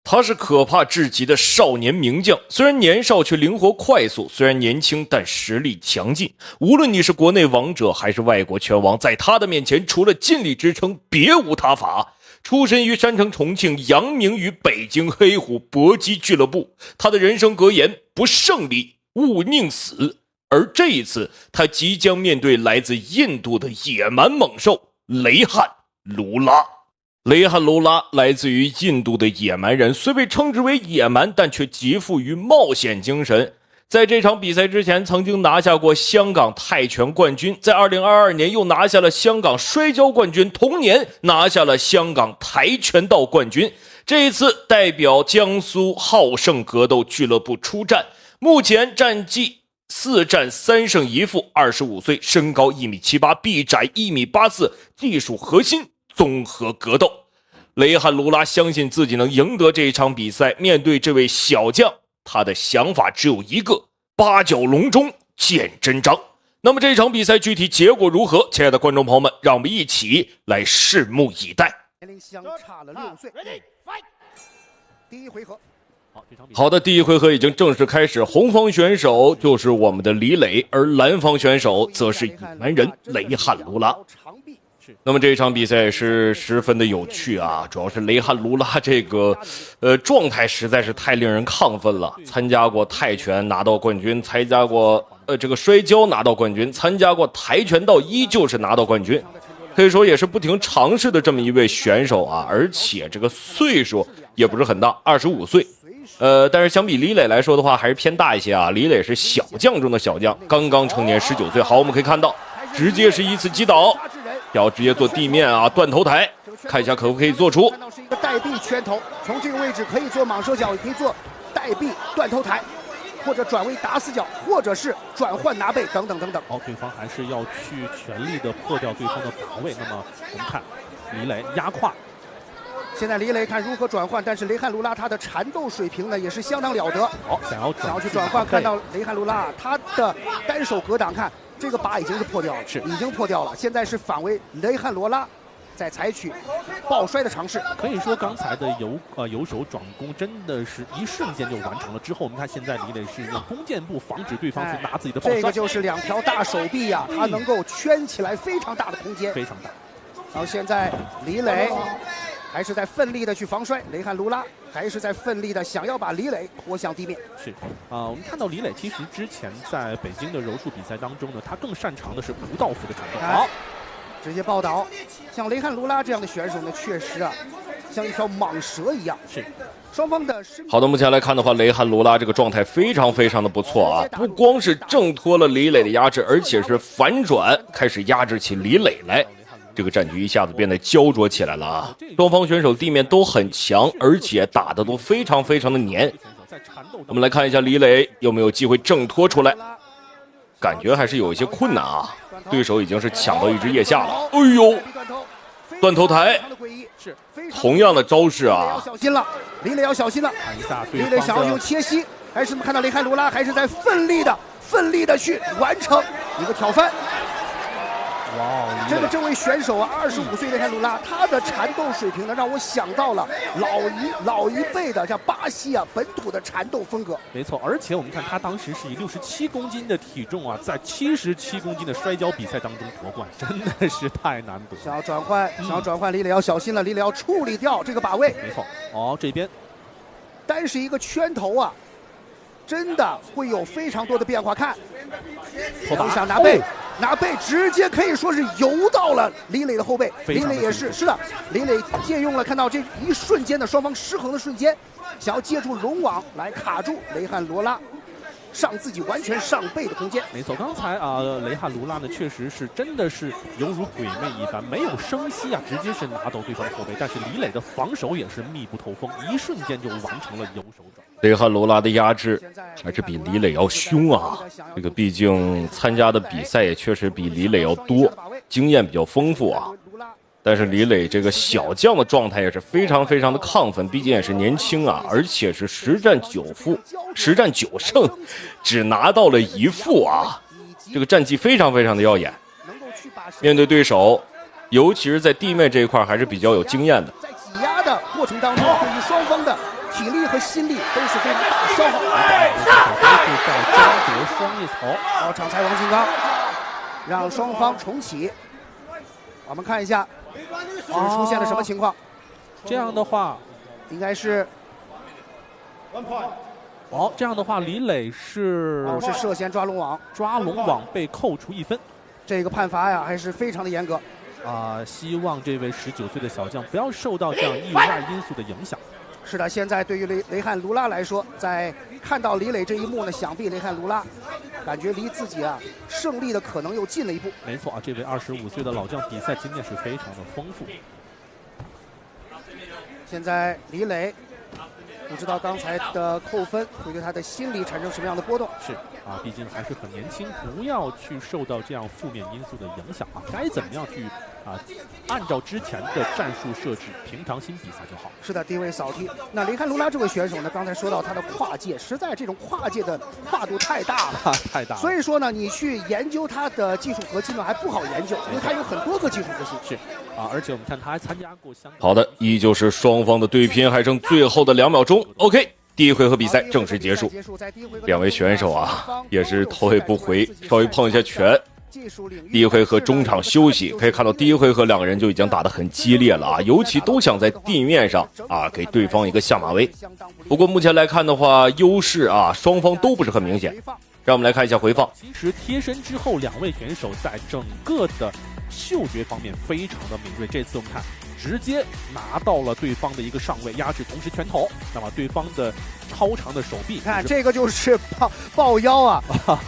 他是可怕至极的少年名将，虽然年少却灵活快速，虽然年轻但实力强劲。无论你是国内王者还是外国拳王，在他的面前除了尽力支撑别无他法。出身于山城重庆，扬名于北京黑虎搏击俱乐部，他的人生格言不胜利勿宁死。而这一次他即将面对来自印度的野蛮猛兽雷汉卢拉。雷汉卢拉来自于印度的野蛮人，虽被称之为野蛮，但却极富于冒险精神。在这场比赛之前曾经拿下过香港泰拳冠军，在2022年又拿下了香港摔跤冠军，同年拿下了香港跆拳道冠军。这一次代表江苏浩盛格斗俱乐部出战，目前战绩4战3胜1负，25岁，身高1.78米，臂展1.84米，技术核心综合格斗。雷汉卢拉相信自己能赢得这一场比赛，面对这位小将，他的想法只有一个：八角笼中见真章。那么这场比赛具体结果如何？亲爱的观众朋友们，让我们一起来拭目以待。年龄相差了6岁。第一回合。好的，第一回合已经正式开始，红方选手就是我们的李磊，而蓝方选手则是野蛮人雷汉卢拉。那么这一场比赛是十分的有趣啊，主要是雷汉卢拉这个状态实在是太令人亢奋了。参加过泰拳拿到冠军，参加过这个摔跤拿到冠军，参加过跆拳道依旧是拿到冠军，可以说也是不停尝试的这么一位选手啊，而且这个岁数也不是很大，25岁。但是相比李磊来说的话还是偏大一些啊，李磊是小将中的小将，刚刚成年19岁。好，我们可以看到直接是一次击倒，要直接做地面啊断头台，看一下可不可以做出。看到是一个带臂圈头，从这个位置可以做蟒蛇脚，也可以做带臂断头台，或者转为打死脚，或者是转换拿背等等等等。好，对方还是要去全力的破掉对方的防卫。那么我们看李磊压胯。现在李磊看如何转换，但是雷汉卢拉他的缠斗水平呢也是相当了得。好，想要去转换，看到雷汉卢拉他的单手格挡，看这个把已经是破掉了，已经破掉了。现在是反为雷汉罗拉在采取抱摔的尝试。可以说刚才的游手转攻真的是一瞬间就完成了。之后我们看现在李磊是用弓箭步防止对方去拿自己的抱摔。这个就是2条大手臂呀，他能够圈起来非常大的空间，非常大。然后现在李磊还是在奋力的去防摔，雷汉卢拉还是在奋力的想要把李磊拖向地面。是我们看到李磊其实之前在北京的柔术比赛当中呢，他更擅长的是不道服的缠斗。好，直接抱倒。像雷汉卢拉这样的选手呢，确实啊，像一条蟒蛇一样。是。双方的好的，目前来看的话，雷汉卢拉这个状态非常的不错啊，不光是挣脱了李磊的压制，而且是反转开始压制起李磊来。这个战局一下子变得焦灼起来了啊！双方选手地面都很强，而且打得都非常的黏。我们来看一下李磊有没有机会挣脱出来，感觉还是有一些困难啊。对手已经是抢到一只腋下了，哎呦，断头台，同样的招式啊！小心了，李磊要小心了。李磊想要用切膝，还是看到雷汉卢拉还是在奋力的去完成一个挑翻。哇，真的，这位选手啊，25岁的雷汉卢拉，他的缠斗水平呢，让我想到了老一辈的像巴西啊本土的缠斗风格。没错，而且我们看他当时是以67公斤的体重啊，在77公斤的摔跤比赛当中夺冠，真的是太难得。想要转换，李磊要小心了，李磊要处理掉这个把位。没错，哦，这边单是一个圈头啊，真的会有非常多的变化。看，想拿背。拿背直接可以说是游到了李磊的后背，李磊也是的，李磊借用了看到这一瞬间的双方失衡的瞬间，想要借助龙网来卡住雷汉罗拉上自己完全上背的空间。没错，刚才雷汉卢拉呢确实是真的是犹如鬼魅一般，没有生息啊，直接是拿到对方的后背。但是李磊的防守也是密不透风，一瞬间就完成了游手转。雷汉卢拉的压制还是比李磊要凶啊！这个毕竟参加的比赛也确实比李磊要多，经验比较丰富啊。但是李磊这个小将的状态也是非常的亢奋，毕竟也是年轻啊，而且是10战9胜，只拿到了1负啊，这个战绩非常的耀眼。面对对手，尤其是在地面这一块还是比较有经验的。在挤压的过程当中，对于双方的体力和心力都是非常大的消耗。都是在争夺双叶草。好，场裁王金刚让双方重启。我们看一下，是出现了什么情况？这样的话，应该是这样的话，李磊是涉嫌抓龙网，被扣除1分。这个判罚呀还是非常的严格。希望这位19岁的小将不要受到这样意外因素的影响。是的，现在对于雷汉卢拉来说，在看到李磊这一幕呢，想必雷汉卢拉感觉离自己胜利的可能又近了一步。没错这位25岁的老将比赛经验是非常的丰富。现在李磊不知道刚才的扣分会对他的心理产生什么样的波动。是毕竟还是很年轻，不要去受到这样负面因素的影响该怎么样去按照之前的战术设置平常心比赛就好。是的，低位扫踢。那雷汉卢拉这位选手呢，刚才说到他的跨界，实在这种跨界的跨度太大了，太大了。所以说呢，你去研究他的技术核心呢还不好研究，因为他有很多个技术核心。是而且我们看他还参加过相关。好的，依旧是双方的对拼，还剩最后的2秒钟。OK。第一回合比赛正式结束，两位选手也是头也不回，稍微碰一下拳。第一回合中场休息，可以看到第一回合2个人就已经打得很激烈了尤其都想在地面上给对方一个下马威。不过目前来看的话，优势双方都不是很明显。让我们来看一下回放。其实贴身之后，2位选手在整个的嗅觉方面非常的敏锐。这次我们看。直接拿到了对方的一个上位压制，同时拳头，那么对方的超长的手臂，看这个就是抱腰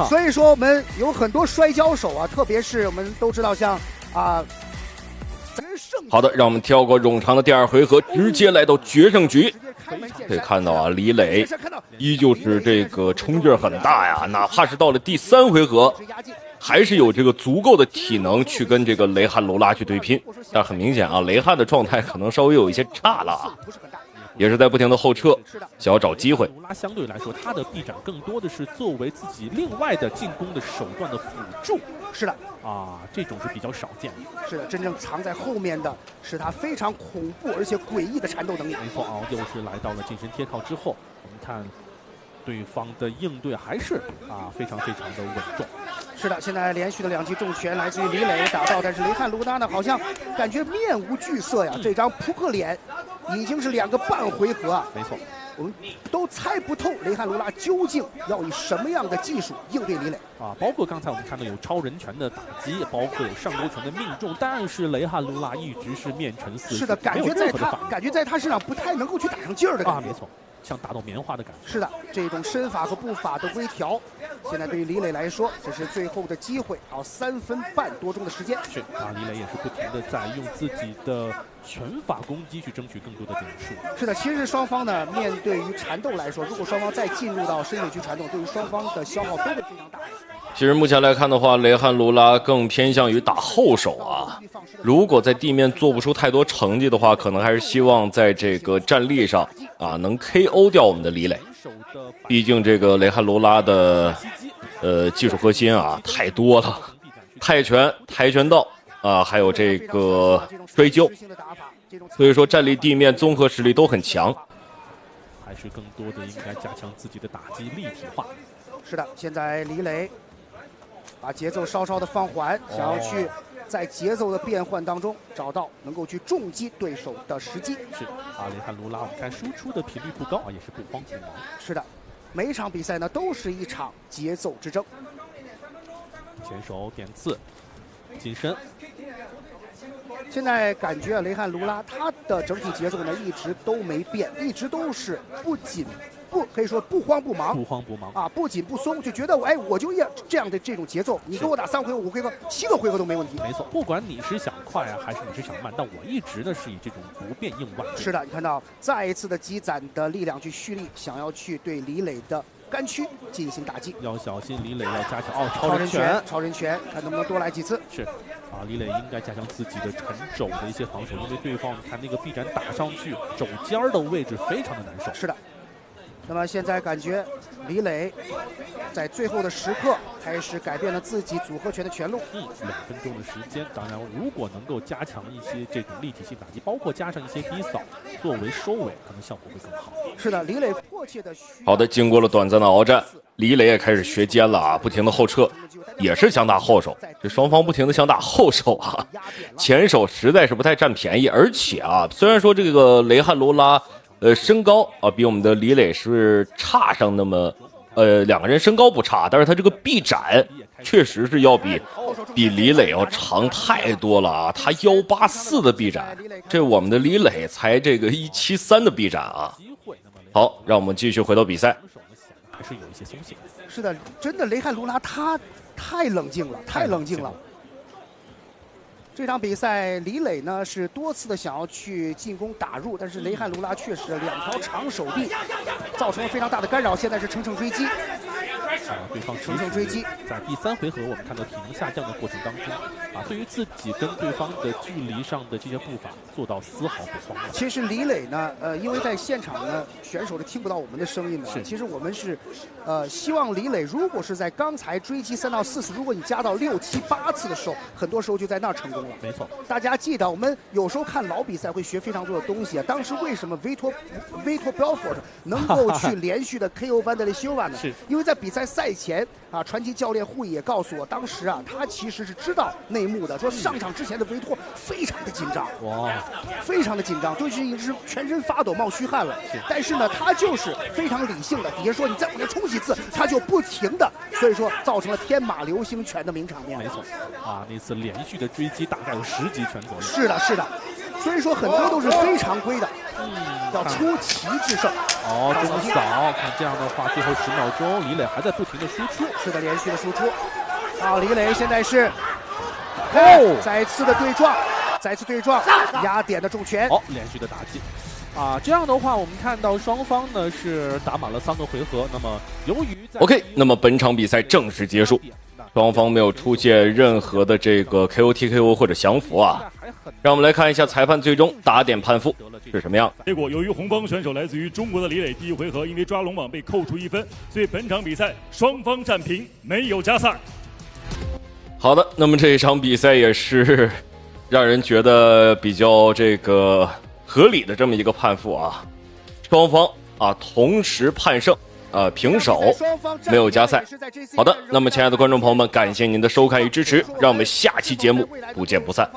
所以说我们有很多摔跤手特别是我们都知道像好的，让我们跳过冗长的第2回合，直接来到决胜局。可以看到李磊依旧是这个冲劲很大哪怕是到了第3回合。还是有这个足够的体能去跟这个雷汉卢拉去对拼，但很明显雷汉的状态可能稍微有一些差了也是在不停的后撤，想要找机会。卢拉相对来说，他的臂展更多的是作为自己另外的进攻的手段的辅助。是的这种是比较少见的。是的，真正藏在后面的是他非常恐怖而且诡异的缠斗能力。没错又是来到了近身贴靠之后，我们看对方的应对还是非常非常的稳重。是的，现在连续的2记重拳来自于李磊打到，但是雷汉卢拉呢，好像感觉面无惧色这张扑克脸已经是2个半回合没错，我们都猜不透雷汉卢拉究竟要以什么样的技术应对李磊包括刚才我们看到有超人拳的打击，包括有上勾拳的命中，但是雷汉卢拉一直是面沉似水。是的，感觉在他身上不太能够去打上劲儿的感觉没错，像打到棉花的感觉。是的，这种身法和步法的微调，现在对于李磊来说，这是最后的机会3分半多钟的时间。是李磊也是不停的在用自己的拳法攻击去争取更多的点数。是的，其实双方呢，面对于缠斗来说，如果双方再进入到深水区缠斗，对于双方的消耗都会非常大。其实目前来看的话，雷汉卢拉更偏向于打后手如果在地面做不出太多成绩的话，可能还是希望在这个站立上能 KO 掉我们的李磊。毕竟这个雷汉卢拉的技术核心太多了，泰拳、跆拳道还有这个摔跤，所以说站立地面综合实力都很强。还是更多的应该加强自己的打击立体化。是的，现在李磊把节奏稍稍的放缓，想要去在节奏的变换当中找到能够去重击对手的时机。是雷汉卢拉，我们看输出的频率不高也是不慌不忙。是的，每一场比赛呢都是一场节奏之争。前手点刺，近身。现在感觉雷汉卢拉他的整体节奏呢一直都没变，一直都是可以说不慌不忙，不紧不松，就觉得我就要这样的这种节奏，你给我打3回合、5回合、7个回合都没问题。没错，不管你是想快还是你是想慢，但我一直呢是以这种不变应万变。是的，你看到再一次的积攒的力量去蓄力，想要去对李磊的肝区进行打击。要小心李磊要加强超人拳，看能不能多来几次。是李磊应该加强自己的沉肘的一些防守，因为对方看那个臂展打上去，肘尖的位置非常的难受。是的。那么现在感觉李磊在最后的时刻开始改变了自己组合拳的拳路。2分钟的时间，当然如果能够加强一些这种立体性打击，包括加上一些低扫作为收尾，可能效果会更好。是的，李磊迫切的。好的，经过了短暂的鏖战，李磊也开始学奸了啊，不停的后撤，也是想打后手。这双方不停的想打后手啊，前手实在是不太占便宜，而且啊，虽然说这个雷汉罗拉身高啊比我们的李磊是差上那么两个人身高不差，但是他这个臂展确实是要比李磊要长太多了啊！他184的臂展，这我们的李磊才这个173的臂展啊！好，让我们继续回到比赛。还是有一些松懈。是的，真的雷汉卢拉他太冷静了，太冷静了。这场比赛，李磊呢是多次的想要去进攻打入，但是雷汉卢拉确实2条长手臂造成了非常大的干扰。现在是乘胜追击，对方乘胜追击。在第3回合，我们看到体能下降的过程当中，对于自己跟对方的距离上的这些步伐做到丝毫不慌乱。其实李磊呢，因为在现场呢，选手是听不到我们的声音的。是。其实我们是，希望李磊如果是在刚才追击3到4次，如果你加到6、7、8次的时候，很多时候就在那儿成功了。没错。大家记得，我们有时候看老比赛会学非常多的东西啊。当时为什么维托 Belfort 能够去连续的 KO 班德雷修瓦呢？是因为在比赛赛前啊，传奇教练会也告诉我，当时啊，他其实是知道内幕的，说上场之前的维托非常的紧张，哇，非常的紧张，都是已经是全身发抖、冒虚汗了。但是呢，他就是非常理性的，底下说你再往前冲几次，他就不停的，所以说造成了天马流星拳的名场面。没错，那次连续的追击大概有10几拳左右。是的，是的，所以说很多都是非常规的，要出奇制胜。中扫，看这样的话，最后10秒钟，李磊还在不停的输出。是的，连续的输出。李磊现在是，再次的对撞，压点的重拳。连续的打击。这样的话，我们看到双方呢是打满了3个回合。那么由于OK， 那么本场比赛正式结束，双方没有出现任何的这个 KO、TKO 或者降服啊。让我们来看一下裁判最终打点判负是什么样。结果由于红方选手来自于中国的李磊，第1回合因为抓龙网被扣除1分，所以本场比赛双方战平，没有加赛。好的，那么这一场比赛也是让人觉得比较这个合理的这么一个判负啊，双方同时判胜，平手，没有加赛。好的，那么亲爱的观众朋友们，感谢您的收看与支持，让我们下期节目不见不散。